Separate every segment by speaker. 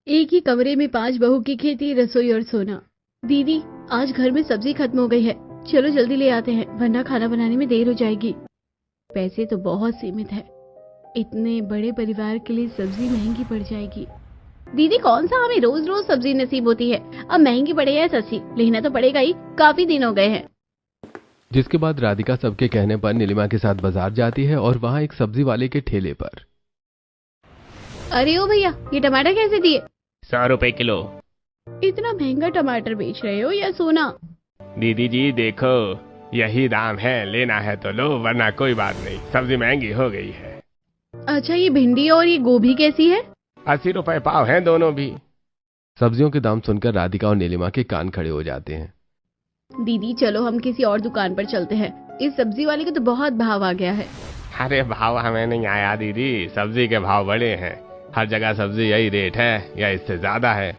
Speaker 1: एक ही कमरे में 5 बहू की खेती, रसोई और सोना। दीदी, आज घर में सब्जी खत्म हो गई है, चलो जल्दी ले आते हैं वरना खाना बनाने में देर हो जाएगी। पैसे तो बहुत सीमित है, इतने बड़े परिवार के लिए सब्जी महंगी पड़ जाएगी। दीदी, कौन सा हमें रोज रोज सब्जी नसीब होती है, अब महंगी पड़े या सस्ती लेना तो पड़ेगा ही, काफी दिन हो गए हैं।
Speaker 2: जिसके बाद राधिका सबके कहने पर नीलिमा के साथ बाजार जाती है और वहां एक सब्जी वाले के ठेले पर।
Speaker 1: अरे ओ भैया, ये टमाटर कैसे दिए?
Speaker 3: 100 रुपए किलो।
Speaker 1: इतना महंगा टमाटर बेच रहे हो या सोना?
Speaker 3: दीदी जी देखो, यही दाम है, लेना है तो लो वरना कोई बात नहीं, सब्जी महंगी हो गई है।
Speaker 1: अच्छा, ये भिंडी और ये गोभी कैसी है?
Speaker 3: 80 रुपए पाव है दोनों भी।
Speaker 2: सब्जियों के दाम सुनकर राधिका और नीलिमा के कान खड़े हो जाते हैं।
Speaker 1: दीदी चलो हम किसी और दुकान पर चलते हैं, इस सब्जी वाले को तो बहुत भाव आ गया है।
Speaker 3: अरे भाव हमें नहीं आया दीदी, सब्जी के भाव बड़े हैं, हर जगह सब्जी यही रेट है या इससे ज्यादा है।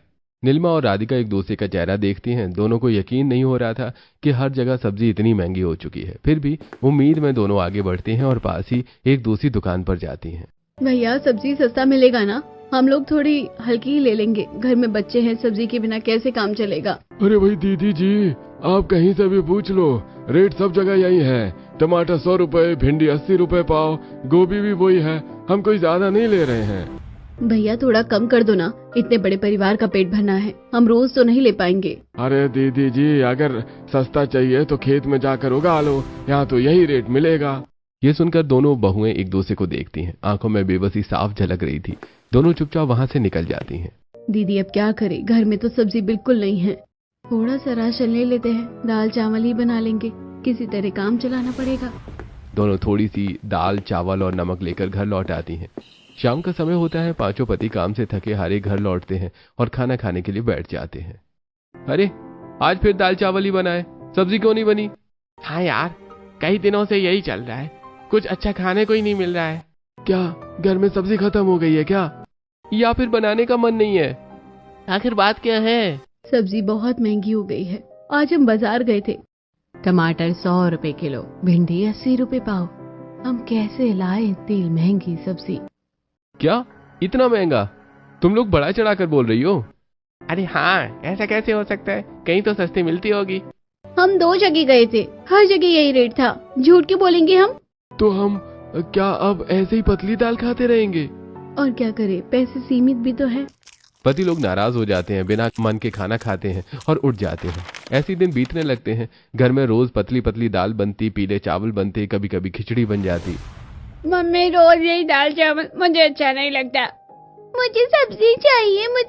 Speaker 2: नीलिमा और राधिका एक दूसरे का चेहरा देखती हैं। दोनों को यकीन नहीं हो रहा था कि हर जगह सब्जी इतनी महंगी हो चुकी है। फिर भी उम्मीद में दोनों आगे बढ़ती हैं और पास ही एक दूसरी दुकान पर जाती हैं।
Speaker 1: भैया, सब्जी सस्ता मिलेगा ना? हम लोग थोड़ी हल्की ही ले लेंगे, घर में बच्चे हैं, सब्जी के बिना कैसे काम चलेगा।
Speaker 4: अरे भाई दीदी जी, आप कहीं से भी पूछ लो, रेट सब जगह यही है। टमाटर 100 रुपए, भिंडी 80 रुपए पाव, गोभी भी वही है, हम कोई ज्यादा नहीं ले रहे हैं।
Speaker 1: भैया थोड़ा कम कर दो ना, इतने बड़े परिवार का पेट भरना है, हम रोज तो नहीं ले पाएंगे।
Speaker 4: अरे दीदी जी, अगर सस्ता चाहिए तो खेत में जाकर उगा लो, यहाँ तो यही रेट मिलेगा।
Speaker 2: ये सुनकर दोनों बहुएं एक दूसरे को देखती हैं। आंखों में बेबसी साफ झलक रही थी। दोनों चुपचाप वहां से निकल जाती हैं।
Speaker 1: दीदी अब क्या करें, घर में तो सब्जी बिल्कुल नहीं है। थोड़ा सा राशन ले लेते हैं, दाल चावल ही बना लेंगे, किसी तरह काम चलाना पड़ेगा।
Speaker 2: दोनों थोड़ी सी दाल, चावल और नमक लेकर घर लौट आती हैं। शाम का समय होता है। पांचों पति काम से थके हारे घर लौटते हैं और खाना खाने के लिए बैठ जाते हैं। अरे, आज फिर दाल चावल ही बनाए, सब्जी क्यों नहीं बनी?
Speaker 3: हाँ यार, कई दिनों से यही चल रहा है, कुछ अच्छा खाने को ही नहीं मिल रहा है।
Speaker 4: क्या घर में सब्जी खत्म हो गई है क्या?
Speaker 2: या फिर बनाने का मन नहीं है?
Speaker 3: आखिर बात क्या है?
Speaker 1: सब्जी बहुत महंगी हो गई है। आज हम बाजार गए थे, टमाटर 100 रुपए किलो, भिंडी 80 रुपए पाव। हम कैसे लाए इतनी महंगी सब्जी?
Speaker 2: क्या इतना महंगा? तुम लोग बड़ा चढ़ाकर बोल रही हो।
Speaker 3: अरे हाँ, ऐसा कैसे हो सकता है, कहीं तो सस्ती मिलती होगी।
Speaker 1: हम 2 जगह गए थे, हर जगह यही रेट था, झूठ क्यों बोलेंगे हम?
Speaker 4: तो हम क्या अब ऐसे ही पतली दाल खाते रहेंगे?
Speaker 1: और क्या करें, पैसे सीमित भी तो है।
Speaker 2: पति लोग नाराज हो जाते हैं, बिना मन के खाना खाते हैं और उठ जाते हैं। ऐसे दिन बीतने लगते हैं। घर में रोज पतली पतली दाल बनती, पीले चावल बनते, कभी कभी खिचड़ी बन जाती।
Speaker 1: मम्मी, रोज यही दाल चावल मुझे अच्छा नहीं लगता, मुझे सब्जी चाहिए, मुझे